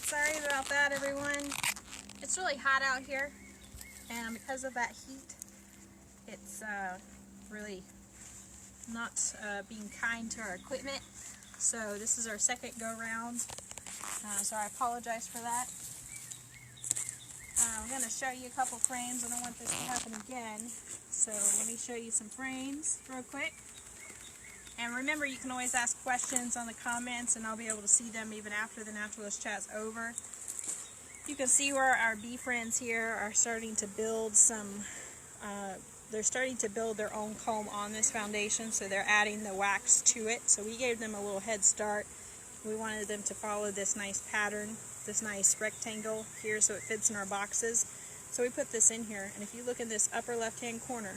Alright, sorry about that, everyone. It's really hot out here, and because of that heat, it's really not being kind to our equipment. So this is our second go-round, so I apologize for that. I'm going to show you a couple frames. I don't want this to happen again, so let me show you some frames real quick. And remember, you can always ask questions on the comments, and I'll be able to see them even after the Naturalist chat's over. You can see where our bee friends here are starting to build some, they're starting to build their own comb on this foundation, so they're adding the wax to it. So we gave them a little head start. We wanted them to follow this nice pattern, this nice rectangle here, so it fits in our boxes. So we put this in here, and if you look in this upper left-hand corner,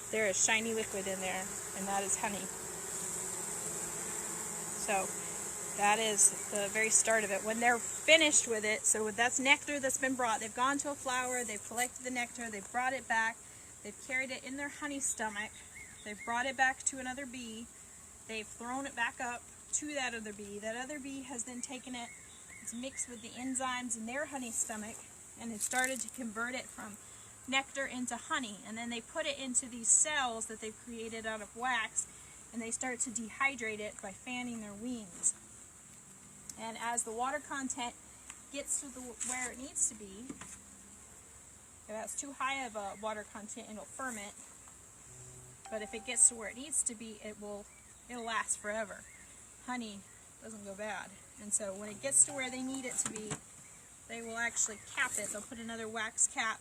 there is shiny liquid in there, and that is honey. So that is the very start of it. When they're finished with it, so that's nectar that's been brought. They've gone to a flower, they've collected the nectar, they've brought it back, they've carried it in their honey stomach, they've brought it back to another bee, they've thrown it back up to that other bee. That other bee has then taken it, it's mixed with the enzymes in their honey stomach, and it started to convert it from nectar into honey, and then they put it into these cells that they've created out of wax, and they start to dehydrate it by fanning their wings. And as the water content gets to where it needs to be, if that's too high of a water content, it'll ferment, but if it gets to where it needs to be, it'll last forever. Honey doesn't go bad, and so when it gets to where they need it to be, they will actually cap it. They'll put another wax cap.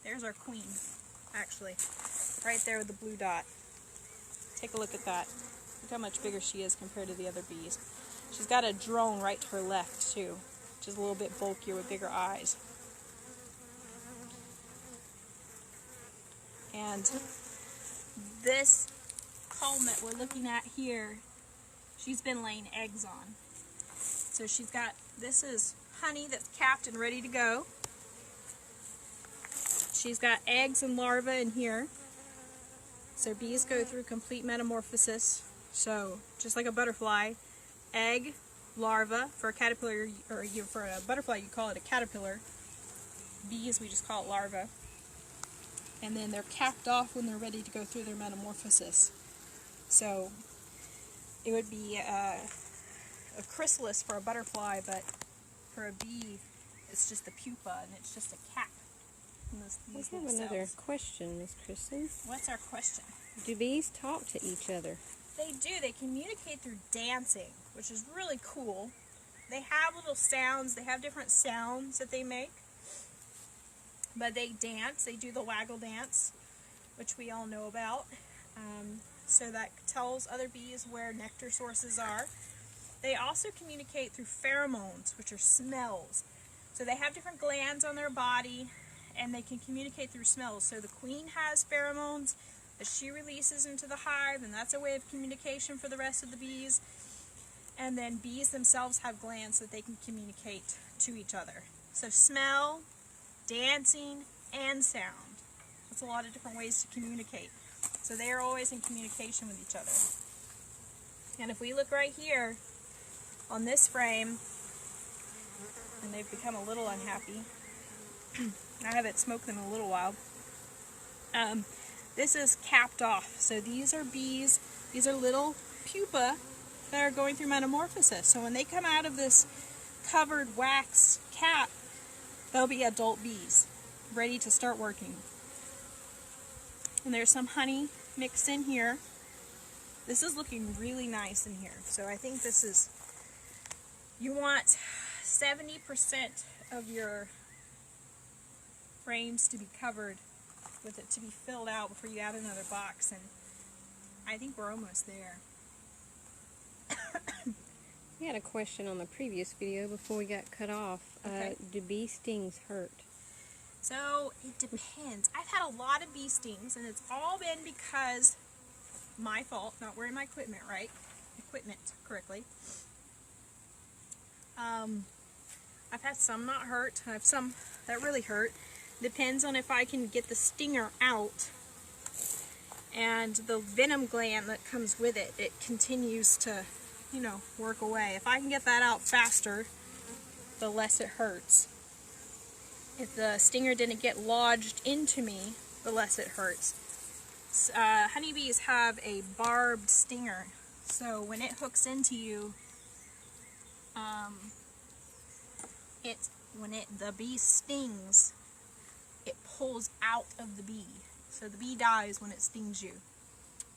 There's our queen, actually, right there with the blue dot. Take a look at that. Look how much bigger she is compared to the other bees. She's got a drone right to her left, too, which is a little bit bulkier with bigger eyes. And this comb that we're looking at here, she's been laying eggs on. So she's got, this is honey that's capped and ready to go. She's got eggs and larvae in here. So bees go through complete metamorphosis. So just like a butterfly, egg, larva. For a caterpillar, or for a butterfly, you call it a caterpillar. Bees, we just call it larva. And then they're capped off when they're ready to go through their metamorphosis. So it would be a chrysalis for a butterfly, but for a bee, it's just a pupa, and it's just a cap. I have another question, Miss Kristen. What's our question? Do bees talk to each other? They do. They communicate through dancing, which is really cool. They have little sounds. They have different sounds that they make. But they dance. They do the waggle dance, which we all know about. So that tells other bees where nectar sources are. They also communicate through pheromones, which are smells. So they have different glands on their body, and they can communicate through smells. So the queen has pheromones that she releases into the hive, and that's a way of communication for the rest of the bees. And then bees themselves have glands that they can communicate to each other. So smell, dancing, and sound. That's a lot of different ways to communicate. So they are always in communication with each other. And if we look right here on this frame, and they've become a little unhappy. I haven't smoked them in a little while. This is capped off. So these are bees, these are little pupa that are going through metamorphosis. So when they come out of this covered wax cap, they'll be adult bees, ready to start working. And there's some honey mixed in here. This is looking really nice in here. So I think this is, you want 70% of your frames to be covered with it, to be filled out before you add another box, and I think we're almost there. We had a question on the previous video before we got cut off. Okay. Do bee stings hurt? So it depends. I've had a lot of bee stings, and it's all been because my fault, not wearing my equipment correctly. I've had some not hurt. I have some that really hurt. Depends on if I can get the stinger out, and the venom gland that comes with it, it continues to, you know, work away. If I can get that out faster, the less it hurts. If the stinger didn't get lodged into me, the less it hurts. Honeybees have a barbed stinger, so when it hooks into you, the bee stings, it pulls out of the bee, so the bee dies when it stings you.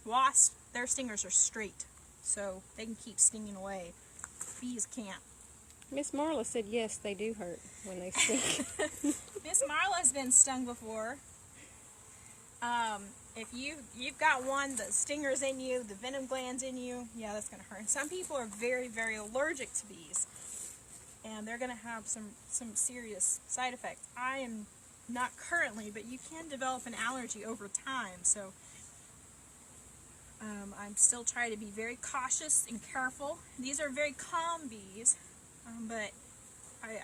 Wasps, their stingers are straight, so they can keep stinging away. Bees can't. Miss Marla said yes, they do hurt when they sting. Miss Marla's been stung before. If you've got one, the stinger's in you, the venom gland's in you, yeah, that's going to hurt. Some people are very, very allergic to bees, and they're going to have some serious side effects. I am not currently, but you can develop an allergy over time, so I'm still trying to be very cautious and careful. These are very calm bees, but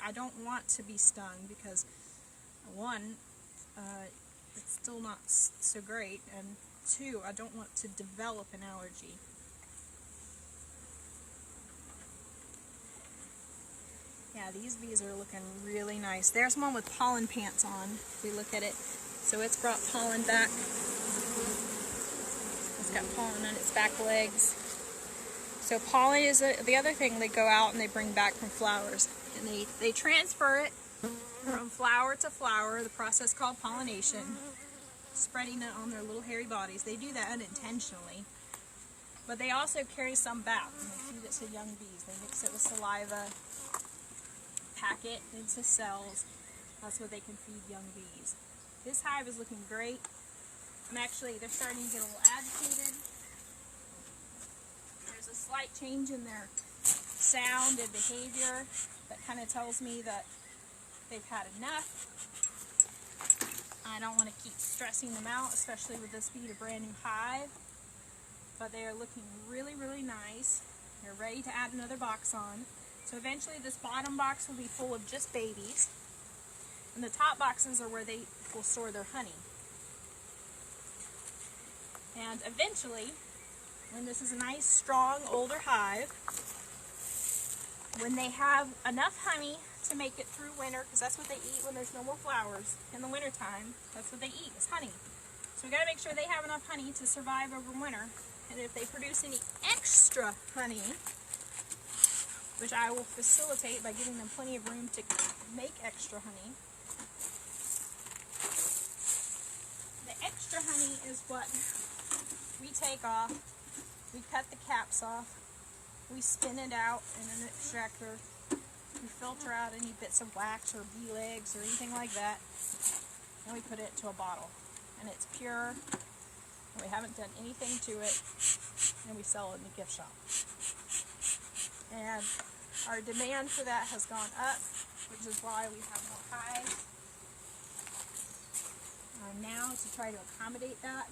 I don't want to be stung because, one, it's still not so great, and two, I don't want to develop an allergy. Yeah, these bees are looking really nice. There's one with pollen pants on, if we look at it. So it's brought pollen back. It's got pollen on its back legs. So pollen is the other thing they go out and they bring back from flowers. And they transfer it from flower to flower, the process called pollination, spreading it on their little hairy bodies. They do that unintentionally. But they also carry some back, and they feed it to young bees. They mix it with saliva, pack it into cells. That's what they can feed young bees. This hive is looking great. They're starting to get a little agitated. There's a slight change in their sound and behavior that kind of tells me that they've had enough. I don't want to keep stressing them out, especially with this being a brand new hive. But they are looking really, really nice. They're ready to add another box on. So eventually this bottom box will be full of just babies. And the top boxes are where they will store their honey. And eventually, when this is a nice, strong, older hive, when they have enough honey to make it through winter, because that's what they eat when there's no more flowers in the wintertime, that's what they eat, is honey. So we got to make sure they have enough honey to survive over winter. And if they produce any extra honey, which I will facilitate by giving them plenty of room to make extra honey. The extra honey is what we take off. We cut the caps off. We spin it out in an extractor. We filter out any bits of wax or bee legs or anything like that. And we put it into a bottle. And it's pure. And we haven't done anything to it. And we sell it in the gift shop. And our demand for that has gone up, which is why we have more hives now to try to accommodate that.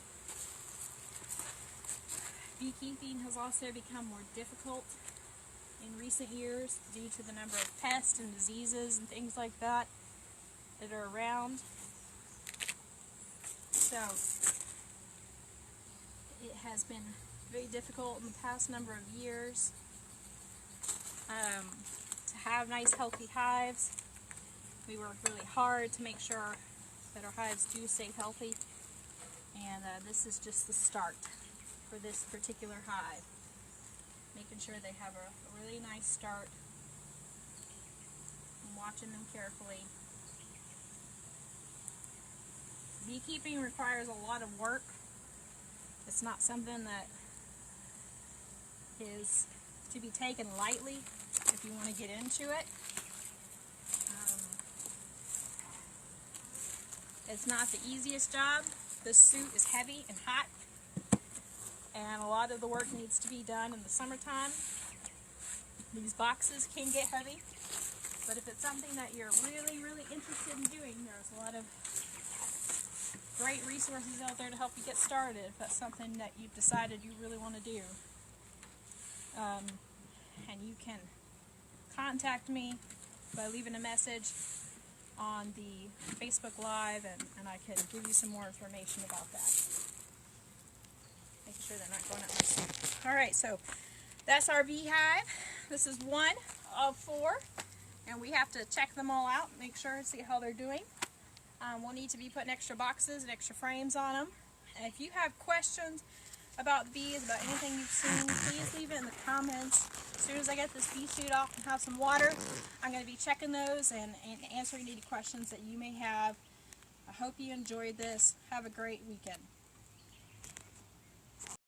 Beekeeping has also become more difficult in recent years due to the number of pests and diseases and things like that are around. So it has been very difficult in the past number of years to have nice healthy hives. We work really hard to make sure that our hives do stay healthy, and this is just the start for this particular hive. Making sure they have a really nice start and watching them carefully. Beekeeping requires a lot of work. It's not something that is to be taken lightly if you want to get into it. It's not the easiest job. This suit is heavy and hot, and a lot of the work needs to be done in the summertime. These boxes can get heavy, but if it's something that you're really, really interested in doing, there's a lot of great resources out there to help you get started if that's something that you've decided you really want to do. And you can contact me by leaving a message on the Facebook Live, and I can give you some more information about that. Making sure they're not going up my seat. Alright, so that's our beehive. This is one of 4. and we have to check them all out, make sure, see how they're doing. We'll need to be putting extra boxes and extra frames on them. And if you have questions about the bees, about anything you've seen, please leave it in the comments. As soon as I get this bee suit off and have some water, I'm going to be checking those and answering any questions that you may have. I hope you enjoyed this. Have a great weekend.